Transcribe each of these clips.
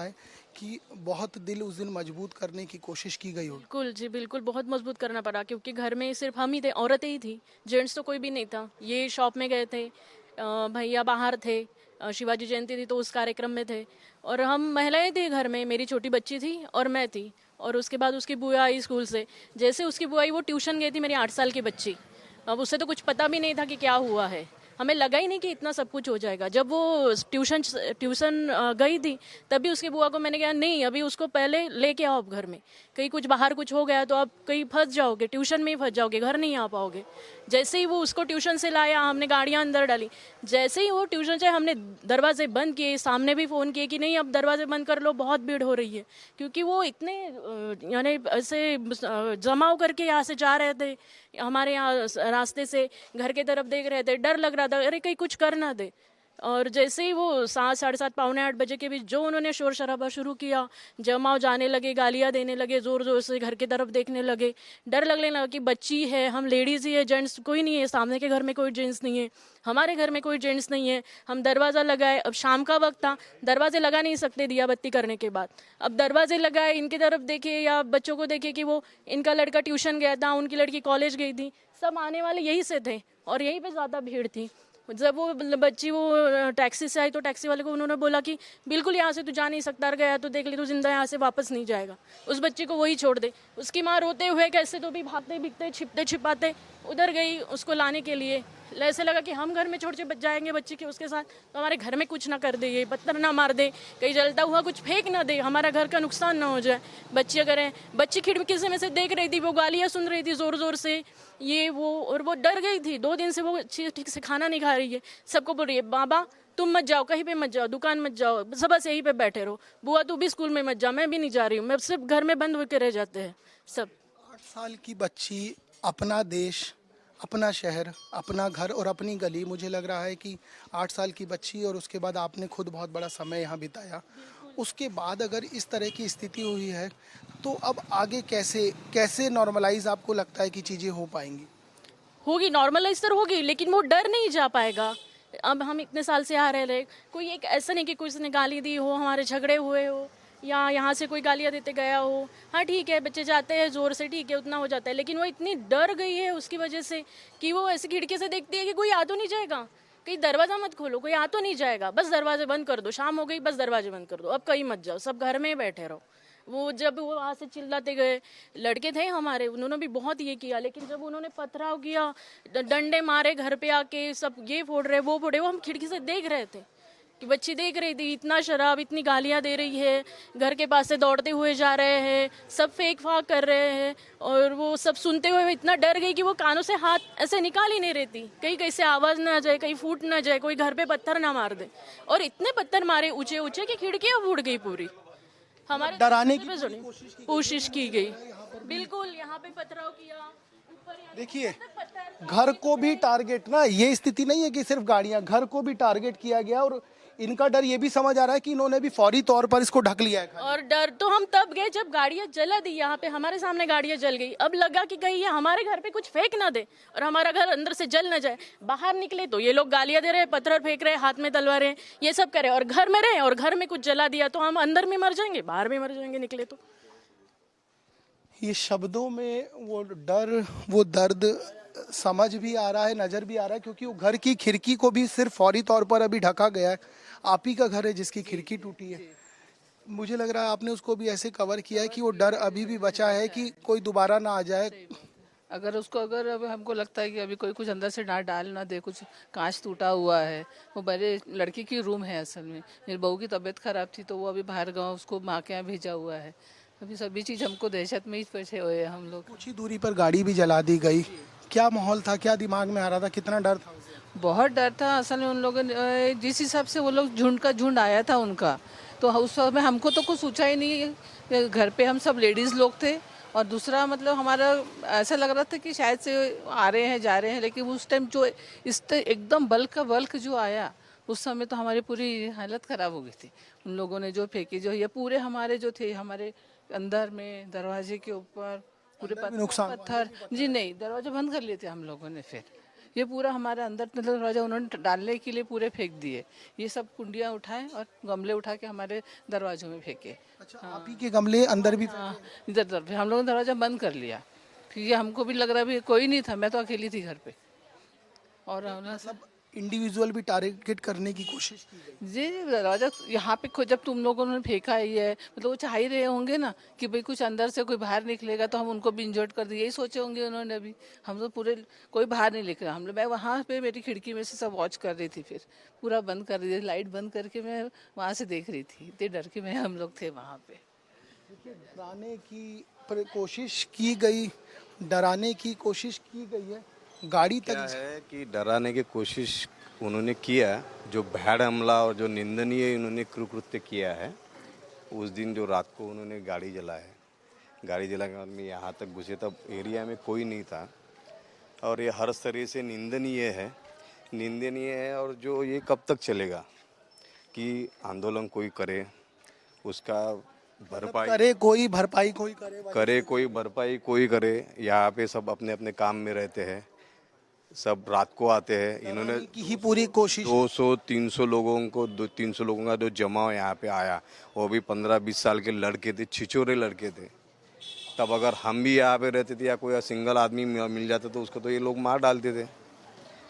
है कि बहुत दिल उस दिन मजबूत करने की कोशिश की गई होगी। बिल्कुल जी, बिल्कुल बहुत मजबूत करना पड़ा क्योंकि घर में सिर्फ हम ही थे, औरतें ही थी, जेंट्स तो कोई भी नहीं था। ये शॉप में गए थे, भैया बाहर थे, शिवाजी जयंती थी तो उस कार्यक्रम में थे, और हम महिलाएं थी घर में। मेरी छोटी बच्ची थी और मैं थी, और उसके बाद उसकी बुआ आई स्कूल से। जैसे उसकी बुआ आई वो ट्यूशन गई थी, मेरी 8 साल की बच्ची। अब उसे तो कुछ पता भी नहीं था कि क्या हुआ है, हमें लगा ही नहीं कि इतना सब कुछ हो जाएगा। जब वो ट्यूशन ट्यूशन गई थी तभी उसकी बुआ को मैंने कहा नहीं, अभी उसको पहले लेके आओ घर में, कहीं कुछ बाहर कुछ हो गया तो आप कहीं फंस जाओगे, ट्यूशन में ही फंस जाओगे, घर नहीं आ पाओगे। जैसे ही वो उसको ट्यूशन से लाया, हमने गाड़ियां अंदर डाली। जैसे ही वो ट्यूशन से हमने दरवाजे बंद किए, सामने भी फ़ोन किए कि नहीं अब दरवाजे बंद कर लो, बहुत भीड़ हो रही है। क्योंकि वो इतने यानी ऐसे जमाव करके यहाँ से जा रहे थे, हमारे यहाँ रास्ते से घर के तरफ देख रहे थे, डर लग रहा था अरे कहीं कुछ कर ना दे। और जैसे ही वो 7, 7:30, पौने 8 बजे के बीच जो उन्होंने शोर शराबा शुरू किया, जमाव जाने लगे, गालियां देने लगे, जोर जोर से घर की तरफ देखने लगे। डर लगने लगा कि बच्ची है, हम लेडीज ही है, जेंट्स कोई नहीं है, सामने के घर में कोई जेंट्स नहीं है, हमारे घर में कोई जेंट्स नहीं है। हम दरवाज़ा लगाए, अब शाम का वक्त था, दरवाजे लगा नहीं सकते दिया बत्ती करने के बाद। अब दरवाजे लगाए, इनकी तरफ देखे या बच्चों को देखे कि वो इनका लड़का ट्यूशन गया था, उनकी लड़की कॉलेज गई थी, सब आने वाले यहीं से थे और यहीं पे ज़्यादा भीड़ थी। जब वो बच्ची वो टैक्सी से आई तो टैक्सी वाले को उन्होंने बोला कि बिल्कुल यहाँ से तू जा नहीं सकता, गया तो देख ली, तू जिंदा यहाँ से वापस नहीं जाएगा, उस बच्ची को वही छोड़ दे। उसकी माँ रोते हुए कैसे तो भी भागते भिगते छिपते छिपाते उधर गई उसको लाने के लिए। ऐसे लगा कि हम घर में छोड़ के जाएंगे बच्ची के उसके साथ तो हमारे घर में कुछ ना कर दे, ये पत्थर ना मार दे, कहीं जलता हुआ कुछ फेंक ना दे, हमारा घर का नुकसान ना हो जाए। बच्ची अगर है, बच्ची खिड़की से में से देख रही थी, वो गालियाँ सुन रही थी जोर जोर से, ये वो, और वो डर गई थी। 2 दिन से वो ठीक से खाना नहीं खा रही है, सबको बोल रही है बाबा तुम मत जाओ, कहीं पे मत जाओ, दुकान मत जाओ, बस यहीं पे बैठे रहो, बुआ तू भी स्कूल में मत जा, मैं भी नहीं जा रही हूँ, मैं सिर्फ घर में बंद होकर रह जाते हैं सब। 8 साल की बच्ची, अपना देश, अपना शहर, अपना घर और अपनी गली। मुझे लग रहा है कि 8 साल की बच्ची और उसके बाद आपने खुद बहुत बड़ा समय यहाँ बिताया, उसके बाद अगर इस तरह की स्थिति हुई है तो अब आगे कैसे कैसे नॉर्मलाइज आपको लगता है कि चीज़ें हो पाएंगी? होगी, नॉर्मलाइज तो होगी, लेकिन वो डर नहीं जा पाएगा। अब हम इतने साल से आ रहे, कोई एक ऐसा नहीं कि किसी ने गाली दी हो, हमारे झगड़े हुए हो, या यहाँ से कोई गालियाँ देते गया हो। हाँ ठीक है, बच्चे जाते हैं जोर से, ठीक है उतना हो जाता है, लेकिन वो इतनी डर गई है उसकी वजह से कि वो ऐसी खिड़की से देखती है कि कोई आ तो नहीं जाएगा, कहीं दरवाजा मत खोलो, कोई आ तो नहीं जाएगा, बस दरवाजे बंद कर दो, शाम हो गई बस दरवाजे बंद कर दो, अब कहीं मत जाओ, सब घर में ही बैठे रहो। वो जब वो वहाँ से चिल्लाते गए, लड़के थे हमारे, उन्होंने भी बहुत ये किया, लेकिन जब उन्होंने पथराव किया, डंडे मारे घर पे आके, सब ये फोड़ रहे वो फोड़े, वो हम खिड़की से देख रहे थे कि बच्ची देख रही थी, इतना शराब, इतनी गालियाँ दे रही है, घर के पास से दौड़ते हुए जा रहे हैं, सब फेंक फाक कर रहे हैं, और वो सब सुनते हुए इतना डर गई कि वो कानों से हाथ ऐसे निकाल ही नहीं रहती, कहीं कैसे आवाज़ ना जाए, कहीं फूट ना जाए, कोई घर पे पत्थर ना मार दे। और इतने पत्थर मारे ऊंचे ऊंचे कि खिड़कियाँ फूट गई पूरी, हमारे डराने की कोशिश की गई। बिल्कुल, यहाँ पे पथराव किया, ऊपर यहाँ देखिए, पत्थर। घर को भी टारगेट, ना ये स्थिति नहीं है कि सिर्फ गाड़ियां, घर को भी टारगेट किया गया और इनका डर ये भी समझ आ रहा है कि इन्होंने भी फौरी तौर पर इसको ढक लिया है। और डर तो हम तब गए जब गाड़ियां जला दी, यहाँ पे हमारे सामने गाड़ियां जल गई, अब लगा कि कहीं ये हमारे घर पे कुछ फेंक ना दे और हमारा घर अंदर से जल ना जाए। बाहर निकले तो ये लोग गालियां दे रहे, पत्थर फेंक रहे, हाथ में तलवारें, ये सब करे, और घर में रहे और घर में कुछ जला दिया तो हम अंदर में मर जाएंगे, बाहर में मर जाएंगे निकले तो। ये शब्दों में वो डर, वो दर्द समझ भी आ रहा है, नजर भी आ रहा है, क्योंकि वो घर की खिड़की को भी सिर्फ फौरी तौर पर अभी ढका गया है। आप ही का घर है जिसकी खिड़की टूटी है। मुझे लग रहा है आपने उसको भी ऐसे कवर किया है कि वो डर अभी भी बचा है कि कोई दोबारा ना आ जाए। अगर उसको, अगर अब हमको लगता है कि अभी कोई कुछ अंदर से ना डाल ना दे, कुछ कांच टूटा हुआ है, वो बड़े लड़की की रूम है असल में, मेरी बहू की तबीयत खराब थी तो वो अभी बाहर गाँव उसको माँ के यहाँ भेजा हुआ है। अभी सभी चीज़ हमको दहशत में ही फंसे हुए हैं हम लोग। कुछ ही दूरी पर गाड़ी भी जला दी गई। क्या माहौल था, क्या दिमाग में आ रहा था, कितना डर था? बहुत डर था असल में। उन लोगों ने जिस हिसाब से वो लोग झुंड का झुंड आया था उनका, तो उस समय हमको तो कुछ सोचा ही नहीं, घर पे हम सब लेडीज़ लोग थे, और दूसरा मतलब हमारा ऐसा लग रहा था कि शायद से आ रहे हैं जा रहे हैं, लेकिन उस टाइम जो एकदम बल्क जो आया उस समय तो हमारी पूरी हालत ख़राब हो गई थी। उन लोगों ने जो फेंकी, जो ये पूरे हमारे जो थे, हमारे अंदर में दरवाजे के ऊपर पूरे पत्थर। जी नहीं, दरवाजा बंद कर लिए थे हम लोगों ने फिर, ये पूरा हमारे अंदर मतलब दरवाजा उन्होंने डालने के लिए पूरे फेंक दिए। ये सब कुंडियाँ उठाए और गमले उठा के हमारे दरवाजों में फेंके। अच्छा, आप ही के गमले अंदर भी हाँ, इधर तरफ हम लोगों ने दरवाजा बंद कर लिया क्योंकि हमको भी लग रहा भी कोई नहीं था, मैं तो अकेली थी घर पे। और मतलब इंडिविजुअल भी टारगेट करने की कोशिश की गई। जी दरवाजा यहाँ पे जब तुम लोगों ने फेंका है ये, मतलब वो चाह ही रहे होंगे ना कि भाई कुछ अंदर से कोई बाहर निकलेगा तो हम उनको भी इंजर्ड कर दिए, यही सोचे होंगे उन्होंने। अभी हम तो पूरे कोई बाहर नहीं निकला, हम लोग मैं वहाँ पे मेरी खिड़की में से सब वॉच कर रही थी, फिर पूरा बंद कर रही थी, लाइट बंद करके मैं वहाँ से देख रही थी, इतने डर के में हम लोग थे वहाँ पे। डराने की कोशिश की गई, डराने की कोशिश की गई है, गाड़ी क्या तक। है कि डराने की कोशिश उन्होंने किया, जो भैड़ हमला और जो निंदनीय इन्होंने कृत्य किया है। उस दिन जो रात को उन्होंने गाड़ी जलाया, गाड़ी जलाने के बाद में यहाँ तक घुसे, तब एरिया में कोई नहीं था। और ये हर तरह से निंदनीय है। और जो ये कब तक चलेगा कि आंदोलन कोई करे, उसका भरपाई करे कोई, भरपाई कोई करे, कोई भरपाई कोई करे। यहाँ पे सब अपने अपने काम में रहते हैं, सब रात को आते हैं। इन्होंने की ही पूरी कोशिश। 200-300 लोगों को 300 लोगों का जो जमाव यहाँ पे आया, वो भी 15-20 साल के लड़के थे, छिछोरे लड़के थे। तब अगर हम भी यहाँ पे रहते थे या कोई सिंगल आदमी मिल जाता तो उसको तो ये लोग मार डालते थे।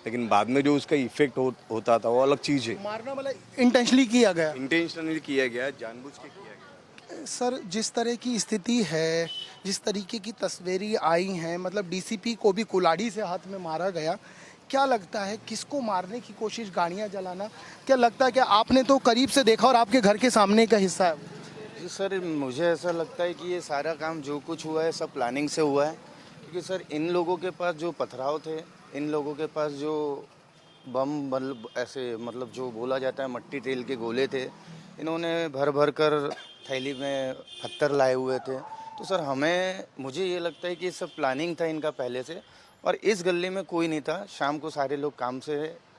लेकिन बाद में जो उसका इफेक्ट होता था वो अलग चीज़ है। मारना मतलब इंटेंशनली किया गया। इंटेंशनली किया गया, जानबूझ के किया गया। सर, जिस तरह की स्थिति है, जिस तरीके की तस्वीरें आई हैं, मतलब डीसीपी को भी कुल्हाड़ी से हाथ में मारा गया, क्या लगता है किसको मारने की कोशिश, गाड़ियां जलाना, क्या लगता है कि आपने तो करीब से देखा और आपके घर के सामने का हिस्सा है? जी सर, मुझे ऐसा लगता है कि ये सारा काम जो कुछ हुआ है सब प्लानिंग से हुआ है। क्योंकि सर इन लोगों के पास जो पथराव थे, इन लोगों के पास जो बम ऐसे मतलब जो बोला जाता है मट्टी तेल के गोले थे, इन्होंने भर भर कर थैली में पत्थर लाए हुए थे। तो सर मुझे ये लगता है कि ये सब प्लानिंग था इनका पहले से। और इस गली में कोई नहीं था, शाम को सारे लोग काम से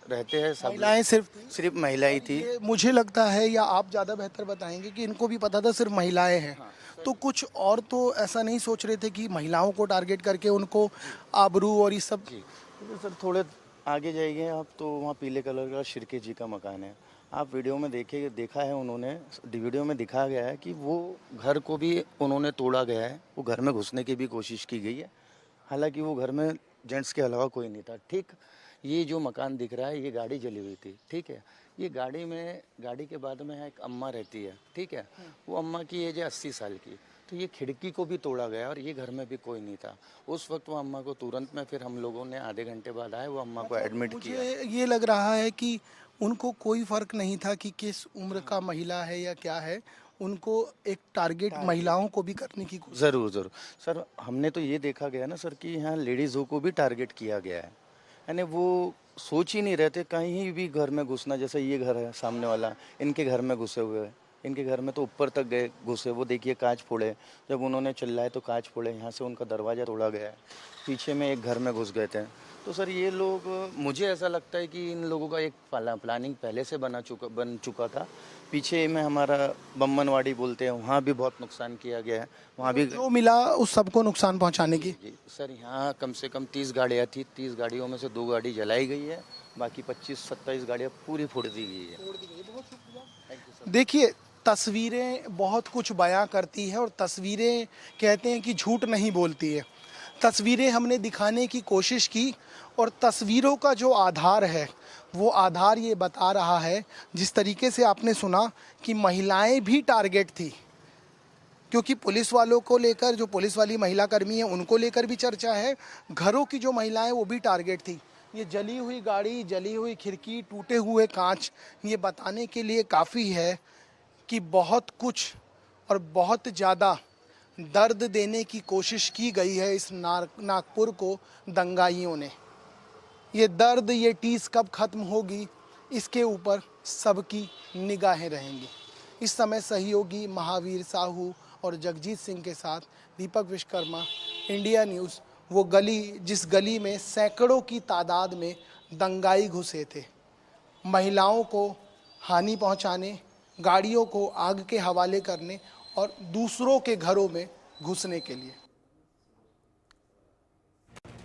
रहते हैं, सब महिलाएं सिर्फ महिलाएं थी। ये मुझे लगता है, या आप ज़्यादा बेहतर बताएंगे, कि इनको भी पता था सिर्फ महिलाएं हैं। तो कुछ और तो ऐसा नहीं सोच रहे थे कि महिलाओं को टारगेट करके उनको आबरू और ये सब? तो सर थोड़े आगे जाइए आप तो वहाँ पीले कलर का शिरके जी का मकान है। आप वीडियो में देखा है, उन्होंने वीडियो में दिखाया गया है कि वो घर को भी उन्होंने तोड़ा गया है, वो घर में घुसने की भी कोशिश की गई है। हालांकि वो घर में जेंट्स के अलावा कोई नहीं था। ठीक, ये जो मकान दिख रहा है, ये गाड़ी जली हुई थी, ठीक है। ये गाड़ी के बाद में एक अम्मा रहती है, ठीक है। वो अम्मा की एज है 80 साल की। तो ये खिड़की को भी तोड़ा गया और ये घर में भी कोई नहीं था उस वक्त। वो अम्मा को तुरंत में, फिर हम लोगों ने आधे घंटे बाद आए, वो अम्मा को एडमिट किया। मुझे ये लग रहा है कि उनको कोई फर्क नहीं था कि किस उम्र का महिला है या क्या है, उनको एक टारगेट महिलाओं को भी करने की कोशिश। ज़रूर सर, हमने तो ये देखा गया ना सर कि यहाँ लेडीज़ों को भी टारगेट किया गया है। यानी वो सोच ही नहीं रहते कहीं भी घर में घुसना। जैसे ये घर है सामने वाला, इनके घर में घुसे हुए हैं, इनके घर में तो ऊपर तक गए घुसे। वो देखिए कांच फोड़े, जब उन्होंने चिल्लाए तो कांच फोड़े, यहाँ से उनका दरवाज़ा तोड़ा गया है, पीछे में एक घर में घुस गए थे। तो सर ये लोग, मुझे ऐसा लगता है कि इन लोगों का एक प्लानिंग पहले से बन चुका था। पीछे में हमारा बम्मनवाड़ी बोलते हैं, वहाँ भी बहुत नुकसान किया गया है। वहाँ भी जो मिला उस सबको नुकसान पहुंचाने की। जी सर, यहाँ कम से कम 30 गाड़ियाँ थी। 30 गाड़ियों में से 2 गाड़ी जलाई गई है, बाकी 25-27 गाड़ियाँ पूरी फोड़ दी गई है। देखिए, तस्वीरें बहुत कुछ बयां करती है और तस्वीरें कहते हैं कि झूठ नहीं बोलती है। तस्वीरें हमने दिखाने की कोशिश की और तस्वीरों का जो आधार है, वो आधार ये बता रहा है, जिस तरीके से आपने सुना कि महिलाएं भी टारगेट थी, क्योंकि पुलिस वालों को लेकर, जो पुलिस वाली महिला कर्मी है उनको लेकर भी चर्चा है, घरों की जो महिलाएं वो भी टारगेट थी। ये जली हुई गाड़ी, जली हुई खिड़की, टूटे हुए कांच, ये बताने के लिए काफ़ी है कि बहुत कुछ और बहुत ज़्यादा दर्द देने की कोशिश की गई है इस नागपुर को दंगाइयों ने। ये दर्द, ये टीस कब ख़त्म होगी, इसके ऊपर सबकी निगाहें रहेंगी। इस समय सहयोगी महावीर साहू और जगजीत सिंह के साथ दीपक विश्वकर्मा, इंडिया न्यूज़। वो गली, जिस गली में सैकड़ों की तादाद में दंगाई घुसे थे, महिलाओं को हानि पहुंचाने, गाड़ियों को आग के हवाले करने और दूसरों के घरों में घुसने के लिए।